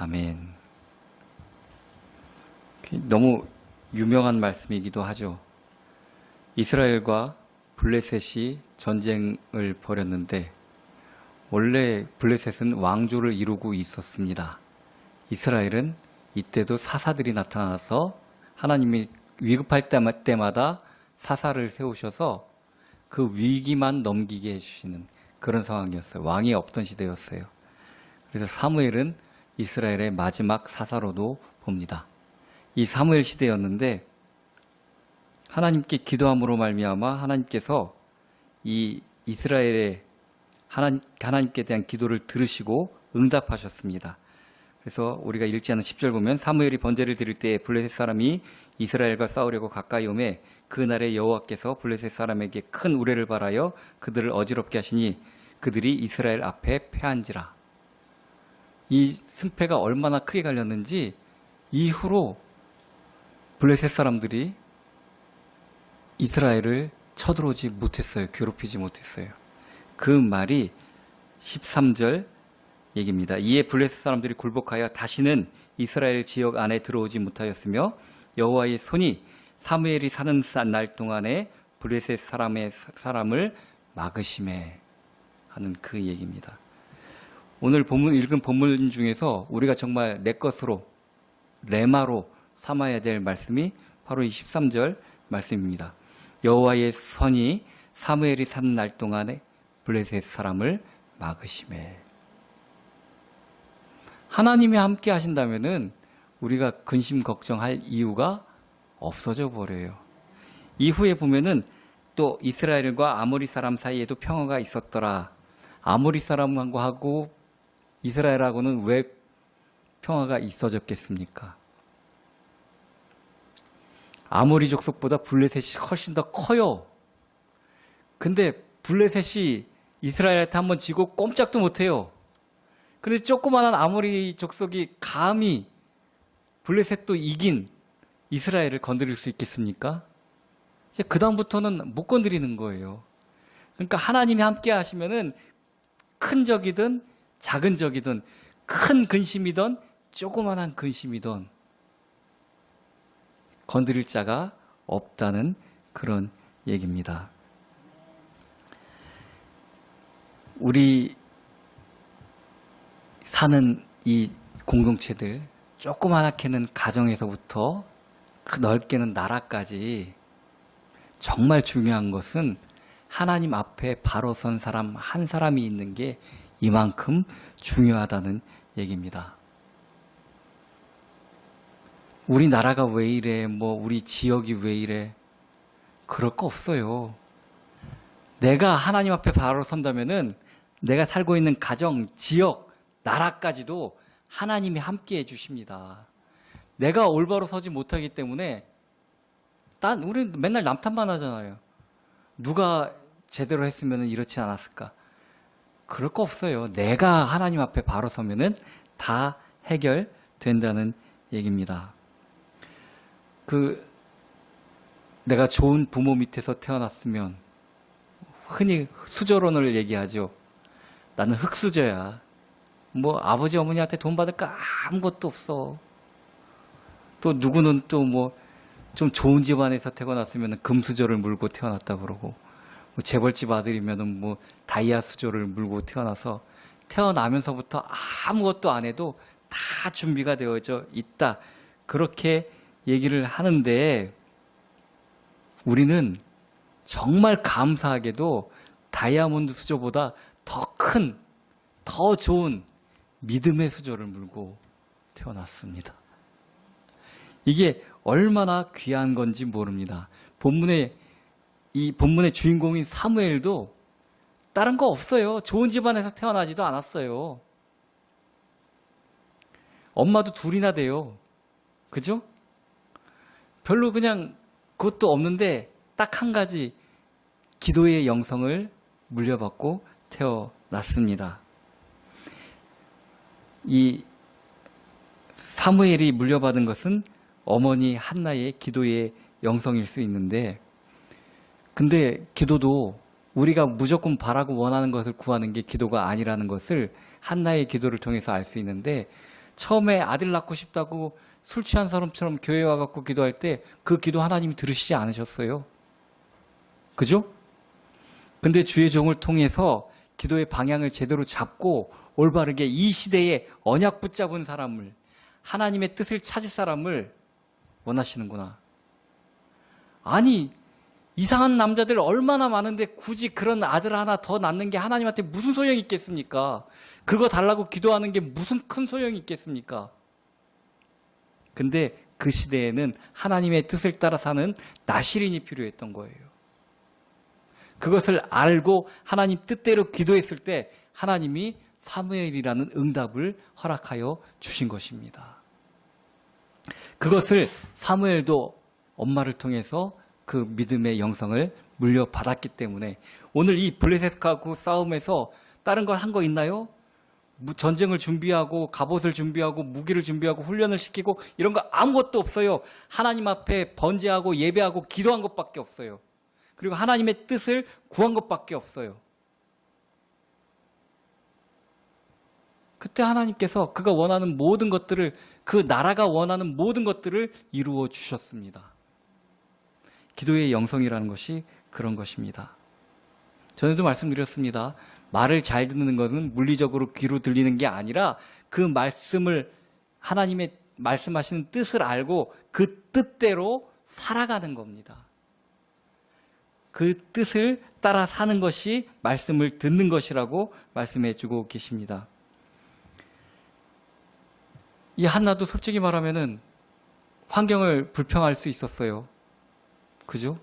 아멘. 너무 유명한 말씀이기도 하죠. 이스라엘과 블레셋이 전쟁을 벌였는데 원래 블레셋은 왕조를 이루고 있었습니다. 이스라엘은 이때도 사사들이 나타나서 하나님이 위급할 때마다 사사를 세우셔서 그 위기만 넘기게 해주시는 그런 상황이었어요. 왕이 없던 시대였어요. 그래서 사무엘은 이스라엘의 마지막 사사로도 봅니다. 이 사무엘 시대였는데 하나님께 기도함으로 말미암아 하나님께서 이 이스라엘의 하나님께 대한 기도를 들으시고 응답하셨습니다. 그래서 우리가 읽지 않은 10절 보면 사무엘이 번제를 드릴 때 블레셋 사람이 이스라엘과 싸우려고 가까이 오매 그날에 여호와께서 블레셋 사람에게 큰 우레를 발하여 그들을 어지럽게 하시니 그들이 이스라엘 앞에 패한지라. 이 승패가 얼마나 크게 갈렸는지 이후로 블레셋 사람들이 이스라엘을 쳐들어오지 못했어요. 괴롭히지 못했어요. 그 말이 13절 얘기입니다. 이에 블레셋 사람들이 굴복하여 다시는 이스라엘 지역 안에 들어오지 못하였으며 여호와의 손이 사무엘이 사는 날 동안에 블레셋 사람을 막으심에 하는 그 얘기입니다. 오늘 읽은 본문 중에서 우리가 정말 내 것으로 레마로 삼아야 될 말씀이 바로 이 13절 말씀입니다. 여호와의 손이 사무엘이 사는 날 동안에 블레셋 사람을 막으심에. 하나님이 함께 하신다면은 우리가 근심 걱정할 이유가 없어져 버려요. 이후에 보면은 또 이스라엘과 아모리 사람 사이에도 평화가 있었더라. 아모리 사람하고 이스라엘하고는 왜 평화가 있어졌겠습니까? 아모리 족속보다 블레셋이 훨씬 더 커요. 근데 블레셋이 이스라엘한테 한번 지고 꼼짝도 못해요. 그런데 조그마한 아모리 족속이 감히 블레셋도 이긴 이스라엘을 건드릴 수 있겠습니까? 이제 그 다음부터는 못 건드리는 거예요. 그러니까 하나님이 함께 하시면은 큰 적이든 작은 적이든 큰 근심이든 조그마한 근심이든 건드릴 자가 없다는 그런 얘기입니다. 우리 사는 이 공동체들 조그맣게는 가정에서부터 넓게는 나라까지 정말 중요한 것은 하나님 앞에 바로 선 사람 한 사람이 있는 게 이만큼 중요하다는 얘기입니다. 우리나라가 왜 이래, 우리 지역이 왜 이래, 그럴 거 없어요. 내가 하나님 앞에 바로 선다면은 내가 살고 있는 가정, 지역, 나라까지도 하나님이 함께 해주십니다. 내가 올바로 서지 못하기 때문에 우리 맨날 남탓만 하잖아요. 누가 제대로 했으면 이렇지 않았을까? 그럴 거 없어요. 내가 하나님 앞에 바로 서면은 다 해결된다는 얘기입니다. 내가 좋은 부모 밑에서 태어났으면 흔히 수저론을 얘기하죠. 나는 흙수저야. 아버지 어머니한테 돈 받을 거 아무것도 없어. 또 누구는 또 좀 좋은 집안에서 태어났으면 금수저를 물고 태어났다 그러고, 재벌집 아들이면은 다이아 수저를 물고 태어나서 태어나면서부터 아무것도 안 해도 다 준비가 되어져 있다. 그렇게 얘기를 하는데 우리는 정말 감사하게도 다이아몬드 수저보다 더 큰, 더 좋은 믿음의 수저를 물고 태어났습니다. 이게 얼마나 귀한 건지 모릅니다. 이 본문의 주인공인 사무엘도 다른 거 없어요. 좋은 집안에서 태어나지도 않았어요. 엄마도 둘이나 돼요. 그죠? 별로 그냥 그것도 없는데 딱 한 가지 기도의 영성을 물려받고 태어났습니다. 이 사무엘이 물려받은 것은 어머니 한나의 기도의 영성일 수 있는데, 근데 기도도 우리가 무조건 바라고 원하는 것을 구하는 게 기도가 아니라는 것을 한나의 기도를 통해서 알 수 있는데, 처음에 아들 낳고 싶다고 술 취한 사람처럼 교회 와갖고 기도할 때 그 기도 하나님이 들으시지 않으셨어요. 그죠? 근데 주의 종을 통해서 기도의 방향을 제대로 잡고 올바르게 이 시대에 언약 붙잡은 사람을, 하나님의 뜻을 찾을 사람을 원하시는구나. 아니, 이상한 남자들 얼마나 많은데 굳이 그런 아들 하나 더 낳는 게 하나님한테 무슨 소용이 있겠습니까? 그거 달라고 기도하는 게 무슨 큰 소용이 있겠습니까? 근데 그 시대에는 하나님의 뜻을 따라 사는 나실인이 필요했던 거예요. 그것을 알고 하나님 뜻대로 기도했을 때 하나님이 사무엘이라는 응답을 허락하여 주신 것입니다. 그것을 사무엘도 엄마를 통해서 그 믿음의 영성을 물려받았기 때문에 오늘 이 블레셋하고 싸움에서 다른 걸 한 거 있나요? 전쟁을 준비하고 갑옷을 준비하고 무기를 준비하고 훈련을 시키고 이런 거 아무것도 없어요. 하나님 앞에 번제하고 예배하고 기도한 것밖에 없어요. 그리고 하나님의 뜻을 구한 것밖에 없어요. 그때 하나님께서 그가 원하는 모든 것들을, 그 나라가 원하는 모든 것들을 이루어 주셨습니다. 기도의 영성이라는 것이 그런 것입니다. 전에도 말씀드렸습니다. 말을 잘 듣는 것은 물리적으로 귀로 들리는 게 아니라 그 말씀을, 하나님의 말씀하시는 뜻을 알고 그 뜻대로 살아가는 겁니다. 그 뜻을 따라 사는 것이 말씀을 듣는 것이라고 말씀해 주고 계십니다. 이 한나도 솔직히 말하면은 환경을 불평할 수 있었어요. 그죠?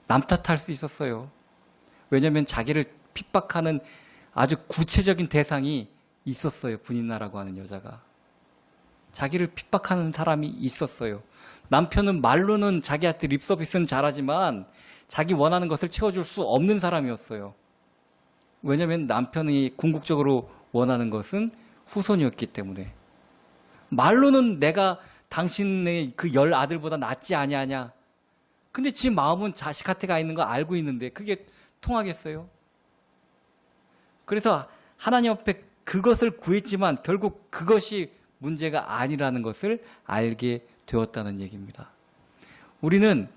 남 탓할 수 있었어요. 왜냐하면 자기를 핍박하는 아주 구체적인 대상이 있었어요. 분인나라고 하는 여자가. 자기를 핍박하는 사람이 있었어요. 남편은 말로는 자기한테 립서비스는 잘하지만 자기 원하는 것을 채워줄 수 없는 사람이었어요. 왜냐하면 남편이 궁극적으로 원하는 것은 후손이었기 때문에. 말로는 내가 당신의 그 10 아들보다 낫지 아니하냐. 근데 지 마음은 자식한테 가 있는 거 알고 있는데 그게 통하겠어요? 그래서 하나님 앞에 그것을 구했지만 결국 그것이 문제가 아니라는 것을 알게 되었다는 얘기입니다. 우리는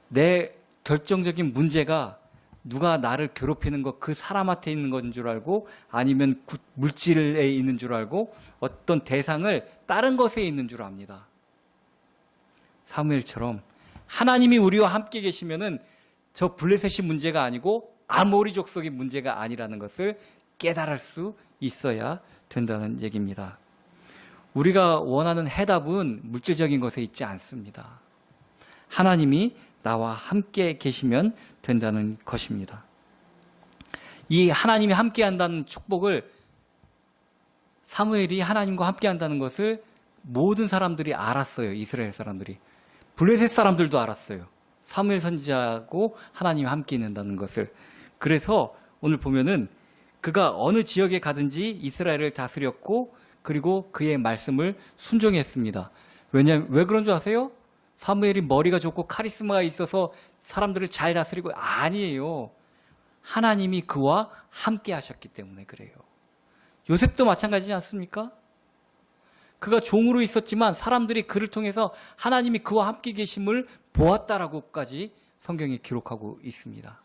내 결정적인 문제가 누가 나를 괴롭히는 것, 그 사람한테 있는 것인 줄 알고 아니면 물질에 있는 줄 알고 어떤 대상을 다른 것에 있는 줄 압니다. 사무엘처럼 하나님이 우리와 함께 계시면은 저 블레셋이 문제가 아니고 아모리 족속이 문제가 아니라는 것을 깨달을 수 있어야 된다는 얘기입니다. 우리가 원하는 해답은 물질적인 것에 있지 않습니다. 하나님이 나와 함께 계시면 된다는 것입니다. 이 하나님이 함께 한다는 축복을, 사무엘이 하나님과 함께 한다는 것을 모든 사람들이 알았어요. 이스라엘 사람들이. 블레셋 사람들도 알았어요. 사무엘 선지자하고 하나님이 함께 있는다는 것을. 그래서 오늘 보면은 그가 어느 지역에 가든지 이스라엘을 다스렸고 그리고 그의 말씀을 순종했습니다. 왜 그런 줄 아세요? 사무엘이 머리가 좋고 카리스마가 있어서 사람들을 잘 다스리고, 아니에요. 하나님이 그와 함께 하셨기 때문에 그래요. 요셉도 마찬가지지 않습니까? 그가 종으로 있었지만 사람들이 그를 통해서 하나님이 그와 함께 계심을 보았다라고까지 성경이 기록하고 있습니다.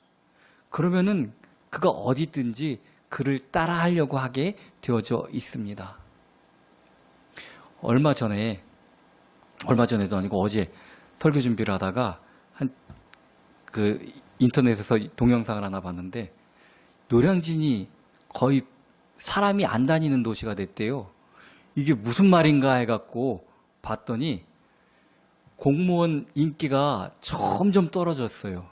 그러면은 그가 어디 있든지 그를 따라하려고 하게 되어져 있습니다. 얼마 전에도 아니고 어제 설교 준비를 하다가 인터넷에서 동영상을 하나 봤는데 노량진이 거의 사람이 안 다니는 도시가 됐대요. 이게 무슨 말인가 해갖고 봤더니 공무원 인기가 점점 떨어졌어요.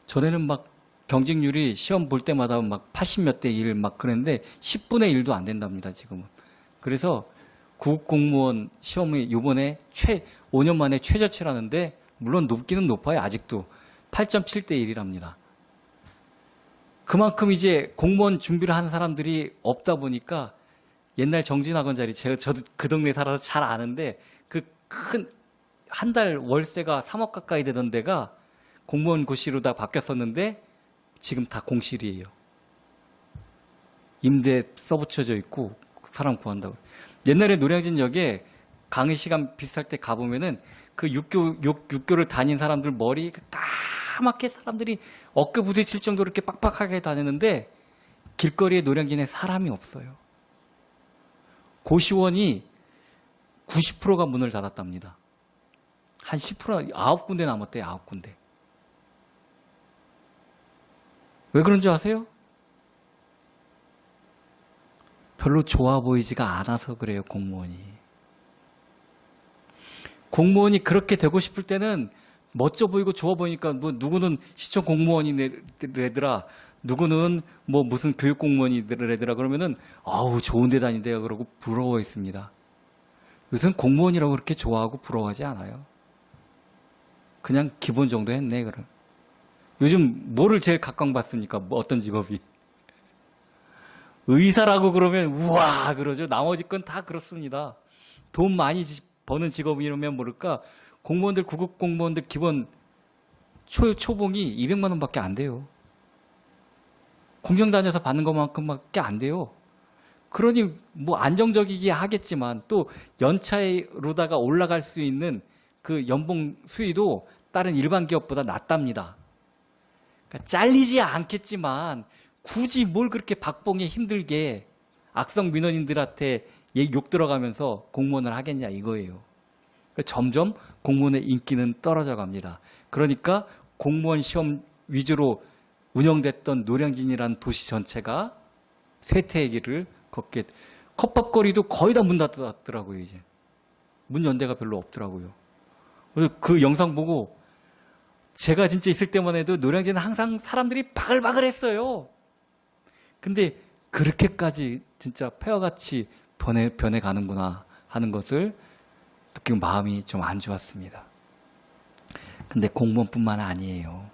전에는 막 경쟁률이 시험 볼 때마다 막 80몇 대 1 막 그랬는데 10분의 1도 안 된답니다, 지금은. 그래서 구급공무원 시험이 이번에 5년 만에 최저치라는데 물론 높기는 높아요. 아직도 8.7대 1이랍니다. 그만큼 이제 공무원 준비를 하는 사람들이 없다 보니까 옛날 정진학원 자리, 저도 그 동네 살아서 잘 아는데 그 큰 한 달 월세가 3억 가까이 되던 데가 공무원 고시로 다 바뀌었었는데 지금 다 공실이에요. 임대 써붙여져 있고 사람 구한다고. 옛날에 노량진역에 강의 시간 비슷할 때 가보면은 그 육교를 다닌 사람들 머리 까맣게 사람들이 어깨 부딪힐 정도로 이렇게 빡빡하게 다니는데 길거리에 노량진에 사람이 없어요. 고시원이 90%가 문을 닫았답니다. 한 10%, 9군데 남았대요, 9군데. 왜 그런지 아세요? 별로 좋아 보이지가 않아서 그래요, 공무원이. 공무원이 그렇게 되고 싶을 때는 멋져 보이고 좋아 보이니까 뭐 누구는 시청 공무원이래더라, 누구는 뭐 무슨 교육 공무원이래더라 그러면은 아우 좋은 데 다닌대요 그러고 부러워했습니다. 요새는 공무원이라고 그렇게 좋아하고 부러워하지 않아요. 그냥 기본 정도 했네 그럼. 요즘 뭐를 제일 각광받습니까? 뭐 어떤 직업이? 의사라고 그러면 우와 그러죠. 나머지 건 다 그렇습니다. 돈 많이 버는 직업이라면 모를까 공무원들 구급 공무원들 기본 초봉이 200만 원밖에 안 돼요. 공정 다녀서 받는 것만큼밖에 안 돼요. 그러니 뭐 안정적이게 하겠지만 또 연차로다가 올라갈 수 있는 그 연봉 수위도 다른 일반 기업보다 낮답니다. 그러니까 잘리지 않겠지만 굳이 뭘 그렇게 박봉에 힘들게 악성 민원인들한테 욕 들어가면서 공무원을 하겠냐 이거예요. 점점 공무원의 인기는 떨어져 갑니다. 그러니까 공무원 시험 위주로 운영됐던 노량진이라는 도시 전체가 쇠퇴의 길을 걷게, 컵밥거리도 거의 다 문 닫았더라고요, 이제. 문 연대가 별로 없더라고요. 그래서 그 영상 보고 제가 진짜 있을 때만 해도 노량진은 항상 사람들이 바글바글 했어요. 근데 그렇게까지 진짜 폐허같이 변해가는구나 하는 것을 느끼고 마음이 좀 안 좋았습니다. 근데 공무원뿐만 아니에요.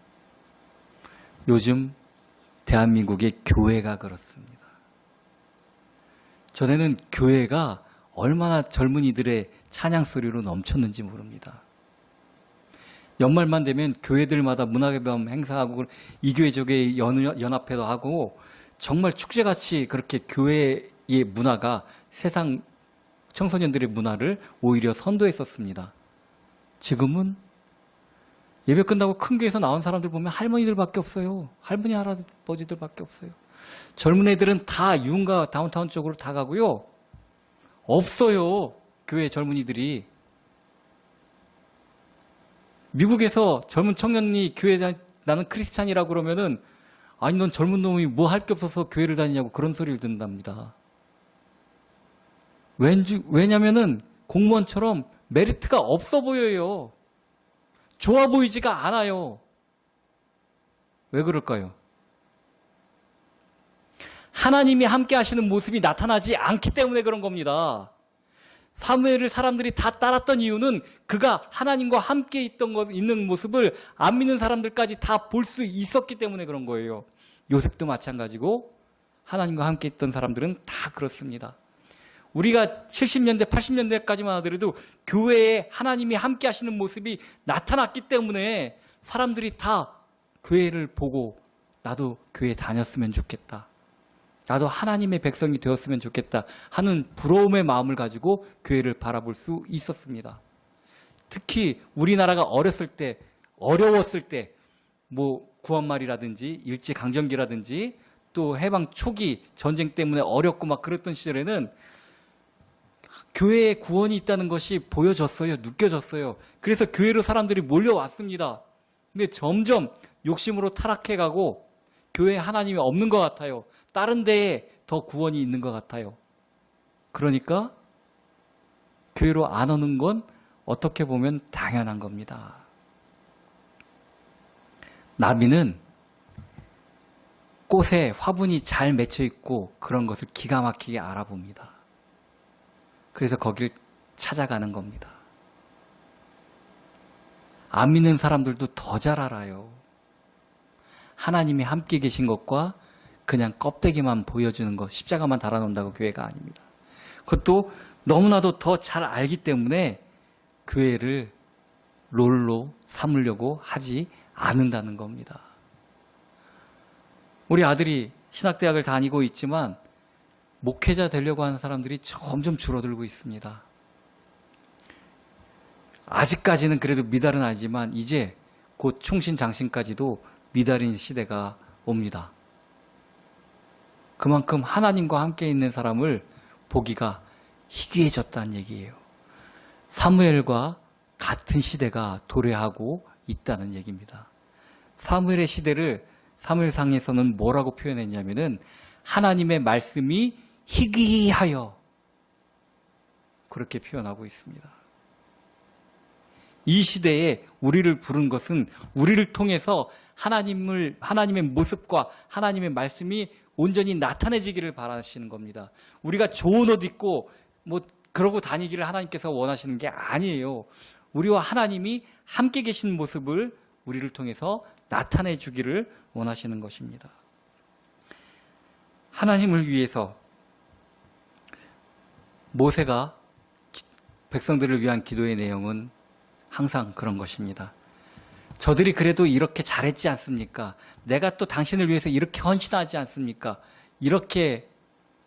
요즘 대한민국의 교회가 그렇습니다. 전에는 교회가 얼마나 젊은이들의 찬양 소리로 넘쳤는지 모릅니다. 연말만 되면 교회들마다 문화의 밤 행사하고 이 교회 저 교회 연합회도 하고 정말 축제같이 그렇게 교회의 문화가 세상 청소년들의 문화를 오히려 선도했었습니다. 지금은 예배 끝나고 큰 교회에서 나온 사람들 보면 할머니들밖에 없어요. 할머니 할아버지들밖에 없어요. 젊은 애들은 다 유흥가 다운타운 쪽으로 다 가고요. 없어요. 교회 젊은이들이. 미국에서 젊은 청년이 교회 나는 크리스찬이라고 그러면은 아니 넌 젊은 놈이 뭐 할 게 없어서 교회를 다니냐고 그런 소리를 듣는답니다. 왜냐면은 공무원처럼 메리트가 없어 보여요. 좋아 보이지가 않아요. 왜 그럴까요? 하나님이 함께 하시는 모습이 나타나지 않기 때문에 그런 겁니다. 사무엘을 사람들이 다 따랐던 이유는 그가 하나님과 함께 있는 모습을 안 믿는 사람들까지 다 볼 수 있었기 때문에 그런 거예요. 요셉도 마찬가지고 하나님과 함께 있던 사람들은 다 그렇습니다. 우리가 70년대, 80년대까지만 하더라도 교회에 하나님이 함께 하시는 모습이 나타났기 때문에 사람들이 다 교회를 보고 나도 교회 다녔으면 좋겠다. 나도 하나님의 백성이 되었으면 좋겠다 하는 부러움의 마음을 가지고 교회를 바라볼 수 있었습니다. 특히 우리나라가 어렸을 때, 어려웠을 때, 뭐 구한말이라든지 일제강점기라든지 또 해방 초기 전쟁 때문에 어렵고 막 그랬던 시절에는 교회에 구원이 있다는 것이 보여졌어요. 느껴졌어요. 그래서 교회로 사람들이 몰려왔습니다. 근데 점점 욕심으로 타락해가고 교회에 하나님이 없는 것 같아요. 다른 데에 더 구원이 있는 것 같아요. 그러니까 교회로 안 오는 건 어떻게 보면 당연한 겁니다. 나비는 꽃에 화분이 잘 맺혀 있고 그런 것을 기가 막히게 알아봅니다. 그래서 거길 찾아가는 겁니다. 안 믿는 사람들도 더 잘 알아요. 하나님이 함께 계신 것과 그냥 껍데기만 보여주는 것, 십자가만 달아놓는다고 교회가 아닙니다. 그것도 너무나도 더 잘 알기 때문에 교회를 롤로 삼으려고 하지 않는다는 겁니다. 우리 아들이 신학대학을 다니고 있지만 목회자 되려고 하는 사람들이 점점 줄어들고 있습니다. 아직까지는 그래도 미달은 아니지만 이제 곧 충신장신까지도 미달인 시대가 옵니다. 그만큼 하나님과 함께 있는 사람을 보기가 희귀해졌다는 얘기예요. 사무엘과 같은 시대가 도래하고 있다는 얘기입니다. 사무엘의 시대를 사무엘상에서는 뭐라고 표현했냐면은 하나님의 말씀이 희귀하여 그렇게 표현하고 있습니다. 이 시대에 우리를 부른 것은 우리를 통해서 하나님의 모습과 하나님의 말씀이 온전히 나타내지기를 바라시는 겁니다. 우리가 좋은 옷 입고 그러고 다니기를 하나님께서 원하시는 게 아니에요. 우리와 하나님이 함께 계신 모습을 우리를 통해서 나타내 주기를 원하시는 것입니다. 하나님을 위해서 모세가 백성들을 위한 기도의 내용은 항상 그런 것입니다. 저들이 그래도 이렇게 잘했지 않습니까? 내가 또 당신을 위해서 이렇게 헌신하지 않습니까? 이렇게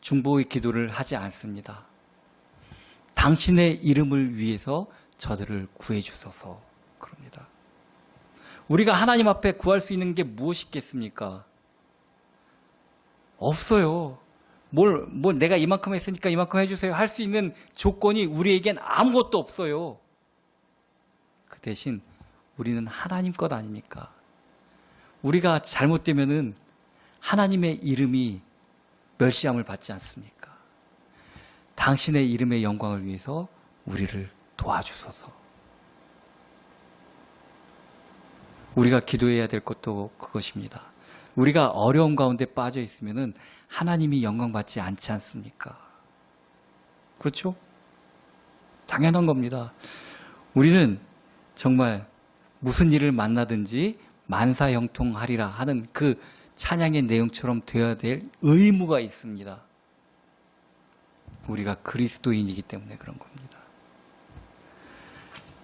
중보의 기도를 하지 않습니다. 당신의 이름을 위해서 저들을 구해 주소서 그럽니다. 우리가 하나님 앞에 구할 수 있는 게 무엇이 있겠습니까? 없어요. 내가 이만큼 했으니까 이만큼 해주세요 할 수 있는 조건이 우리에겐 아무것도 없어요. 그 대신 우리는 하나님 것 아닙니까? 우리가 잘못되면은 하나님의 이름이 멸시함을 받지 않습니까? 당신의 이름의 영광을 위해서 우리를 도와주소서. 우리가 기도해야 될 것도 그것입니다. 우리가 어려움 가운데 빠져 있으면은 하나님이 영광 받지 않지 않습니까? 그렇죠? 당연한 겁니다. 우리는 정말 무슨 일을 만나든지 만사형통하리라 하는 그 찬양의 내용처럼 되어야 될 의무가 있습니다. 우리가 그리스도인이기 때문에 그런 겁니다.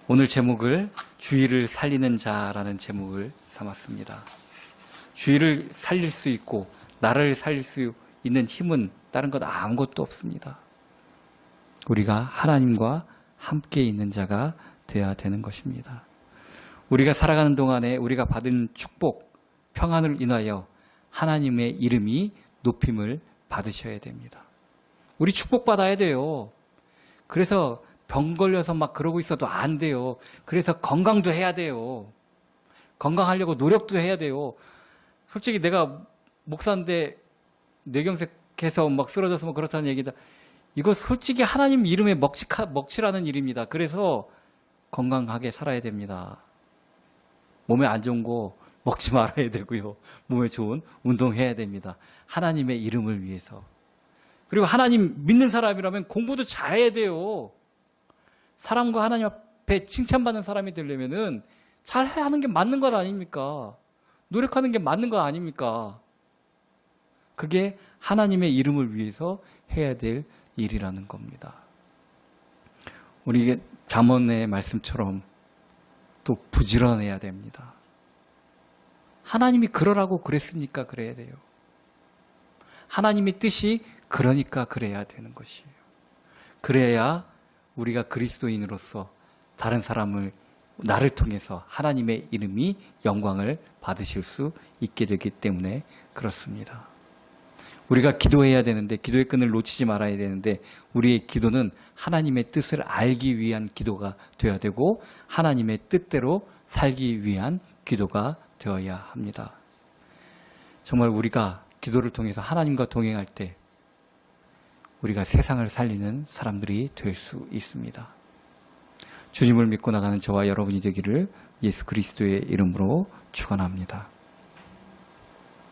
오늘 제목을 주의를 살리는 자라는 제목을 삼았습니다. 주의를 살릴 수 있고 나라를 살릴 수 있는 힘은 다른 것 아무것도 없습니다. 우리가 하나님과 함께 있는 자가 되어야 되는 것입니다. 우리가 살아가는 동안에 우리가 받은 축복, 평안을 인하여 하나님의 이름이 높임을 받으셔야 됩니다. 우리 축복받아야 돼요. 그래서 병 걸려서 막 그러고 있어도 안 돼요. 그래서 건강도 해야 돼요. 건강하려고 노력도 해야 돼요. 솔직히 내가 목사인데 뇌경색해서 막 쓰러져서 뭐 그렇다는 얘기다. 이거 솔직히 하나님 이름에 먹칠하는 일입니다. 그래서 건강하게 살아야 됩니다. 몸에 안 좋은 거 먹지 말아야 되고요. 몸에 좋은 운동해야 됩니다. 하나님의 이름을 위해서. 그리고 하나님 믿는 사람이라면 공부도 잘해야 돼요. 사람과 하나님 앞에 칭찬받는 사람이 되려면은 잘하는 게 맞는 것 아닙니까? 노력하는 게 맞는 거 아닙니까? 그게 하나님의 이름을 위해서 해야 될 일이라는 겁니다. 우리 잠언의 말씀처럼 또 부지런해야 됩니다. 하나님이 그러라고 그랬으니까 그래야 돼요. 하나님의 뜻이 그러니까 그래야 되는 것이에요. 그래야 우리가 그리스도인으로서 다른 사람을 나를 통해서 하나님의 이름이 영광을 받으실 수 있게 되기 때문에 그렇습니다. 우리가 기도해야 되는데 기도의 끈을 놓치지 말아야 되는데 우리의 기도는 하나님의 뜻을 알기 위한 기도가 되어야 되고 하나님의 뜻대로 살기 위한 기도가 되어야 합니다. 정말 우리가 기도를 통해서 하나님과 동행할 때 우리가 세상을 살리는 사람들이 될 수 있습니다. 주님을 믿고 나가는 저와 여러분이 되기를 예수 그리스도의 이름으로 축원합니다.